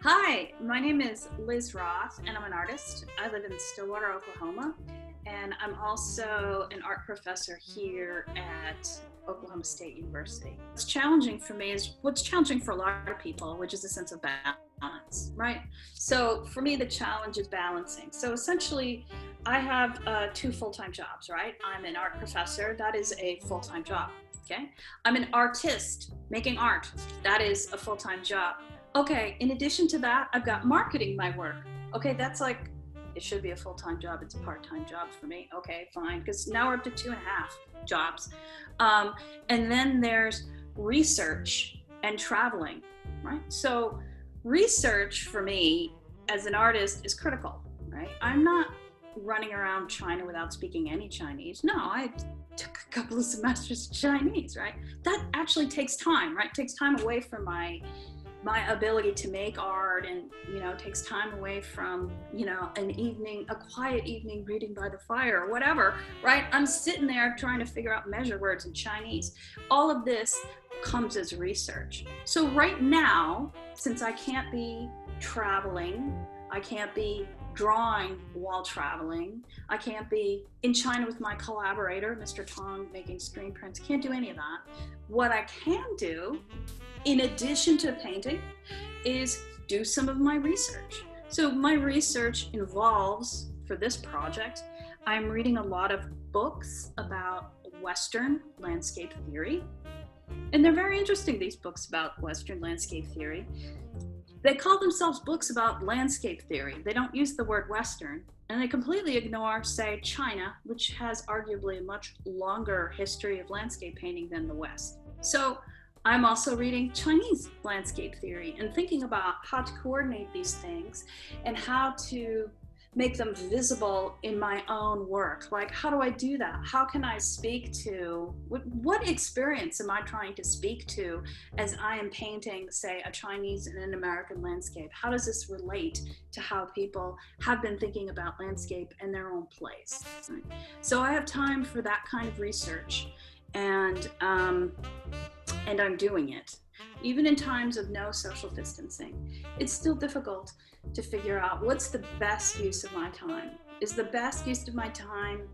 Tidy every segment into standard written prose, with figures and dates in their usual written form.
Hi, my name is Liz Roth, and I'm an artist. I live in Stillwater, Oklahoma, and I'm also an art professor here at Oklahoma State University. What's challenging for me is what's challenging for a lot of people, which is a sense of balance, right? So for me, the challenge is balancing. So essentially, I have two full-time jobs, right? I'm an art professor. That is a full-time job. Okay. I'm an artist making art. That is a full-time job. Okay, in addition to that, I've got marketing my work. Okay, that's like, it should be a full-time job. It's a part-time job for me. Okay, fine, because now we're up to 2.5 jobs. And then there's research and traveling, right? So research for me as an artist is critical, right? I'm not running around China without speaking any Chinese. No, I took a couple of semesters of Chinese, right? That actually takes time, right? It takes time away from my ability to make art, and takes time away from a quiet evening reading by the fire or whatever, right? I'm sitting there trying to figure out measure words in Chinese. All of this comes as research. So right now, since I can't be traveling, I can't be drawing while traveling, I can't be in China with my collaborator, Mr. Tong, making screen prints, can't do any of that. What I can do, in addition to painting, is do some of my research. So my research involves, for this project, I'm reading a lot of books about Western landscape theory. And they're very interesting, these books about Western landscape theory. They call themselves books about landscape theory. They don't use the word Western, and they completely ignore, say, China, which has arguably a much longer history of landscape painting than the West. So I'm also reading Chinese landscape theory and thinking about how to coordinate these things and how to make them visible in my own work. Like, how do I do that? How can I speak to, what experience am I trying to speak to as I am painting, say, a Chinese and an American landscape? How does this relate to how people have been thinking about landscape and their own place? Right? So I have time for that kind of research, and I'm doing it. Even in times of no social distancing, it's still difficult to figure out what's the best use of my time. Is the best use of my time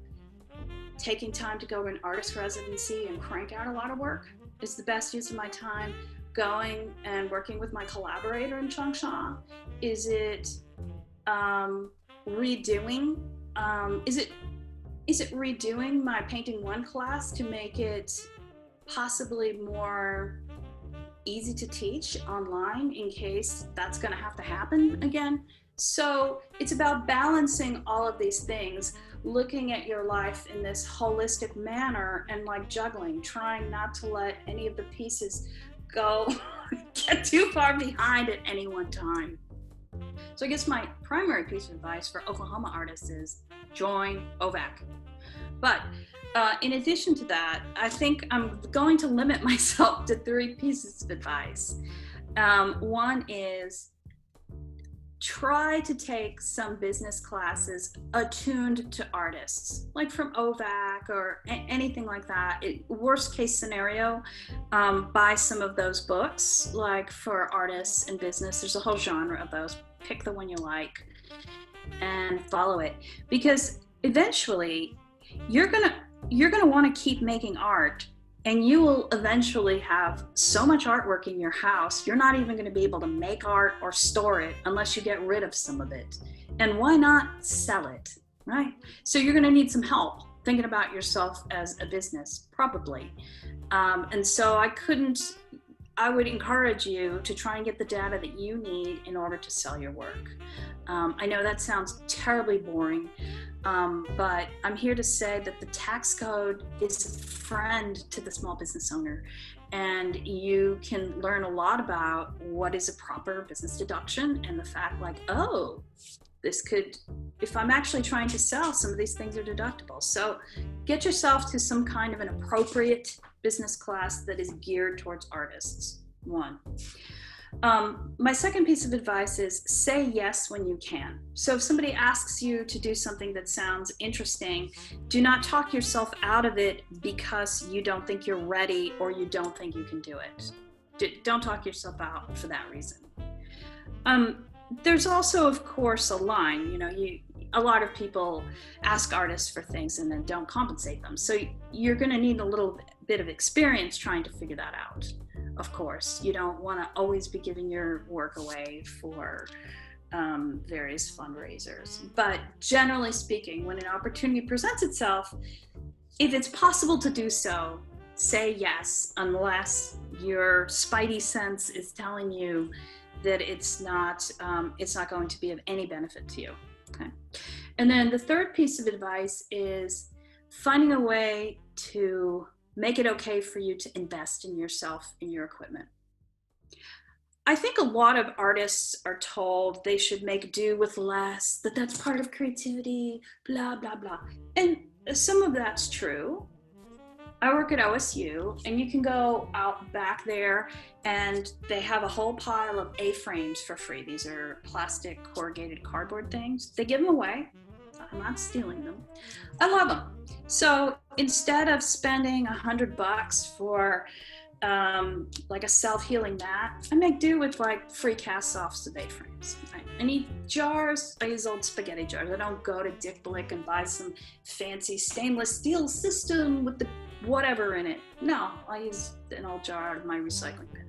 taking time to go to an artist residency and crank out a lot of work? Is the best use of my time going and working with my collaborator in Changsha? Is it redoing? Is it redoing my Painting One class to make it possibly more easy to teach online in case that's going to have to happen again? So it's about balancing all of these things, looking at your life in this holistic manner, and like juggling, trying not to let any of the pieces go get too far behind at any one time. So I guess my primary piece of advice for Oklahoma artists is join OVAC. But in addition to that, I think I'm going to limit myself to 3 pieces of advice. One is try to take some business classes attuned to artists, like from OVAC or anything like that. Worst case scenario, buy some of those books, like for artists and business. There's a whole genre of those. Pick the one you like and follow it, because eventually you're gonna want to keep making art, and you will eventually have so much artwork in your house, you're not even going to be able to make art or store it unless you get rid of some of it. And why not sell it, right? So you're going to need some help thinking about yourself as a business, probably. And so I would encourage you to try and get the data that you need in order to sell your work. I know that sounds terribly boring, but I'm here to say that the tax code is a friend to the small business owner, and you can learn a lot about what is a proper business deduction, and the fact like, oh, this could, if I'm actually trying to sell, some of these things are deductible. So get yourself to some kind of an appropriate business class that is geared towards artists. One. My second piece of advice is say yes when you can. So if somebody asks you to do something that sounds interesting, do not talk yourself out of it because you don't think you're ready or you don't think you can do it. Don't talk yourself out for that reason. Um, there's also, of course, a line. A lot of people ask artists for things and then don't compensate them. So you're going to need a little bit of experience trying to figure that out. Of course, you don't want to always be giving your work away for various fundraisers. But generally speaking, when an opportunity presents itself, if it's possible to do so, say yes, unless your spidey sense is telling you that it's not going to be of any benefit to you. Okay. And then the third piece of advice is finding a way to make it okay for you to invest in yourself, in your equipment. I think a lot of artists are told they should make do with less, that that's part of creativity, blah, blah, blah. And some of that's true. I work at OSU, and you can go out back there and they have a whole pile of A-frames for free. These are plastic corrugated cardboard things. They give them away. I'm not stealing them. I love them. So instead of spending $100 for like a self-healing mat, I make do with like free cast-offs of A-frames. I need jars. I use old spaghetti jars. I don't go to Dick Blick and buy some fancy stainless steel system with the whatever in it. No, I use an old jar out of my recycling bin.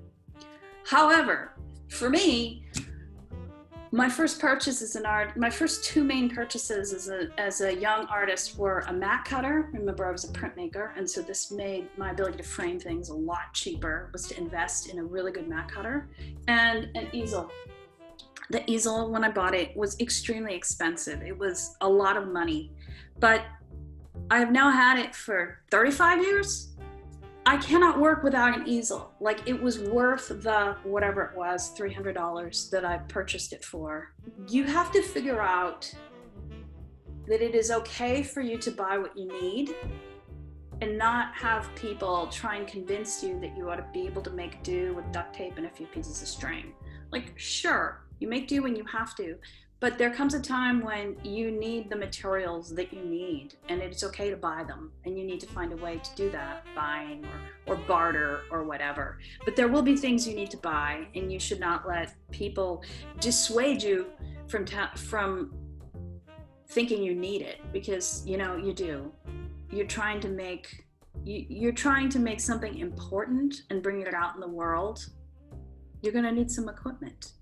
However, for me, my first two main purchases as a young artist were a mat cutter. Remember, I was a printmaker, and so this made my ability to frame things a lot cheaper, was to invest in a really good mat cutter, and an easel. The easel, when I bought it, was extremely expensive. It was a lot of money, but I have now had it for 35 years. I cannot work without an easel. Like, it was worth the, whatever it was, $300 that I purchased it for. You have to figure out that it is okay for you to buy what you need and not have people try and convince you that you ought to be able to make do with duct tape and a few pieces of string. Like, sure, you make do when you have to, but there comes a time when you need the materials that you need, and it's okay to buy them, and you need to find a way to do that, buying or barter or whatever. But there will be things you need to buy, and you should not let people dissuade you from thinking you need it, because you do. You're trying to make something important and bring it out in the world. You're going to need some equipment.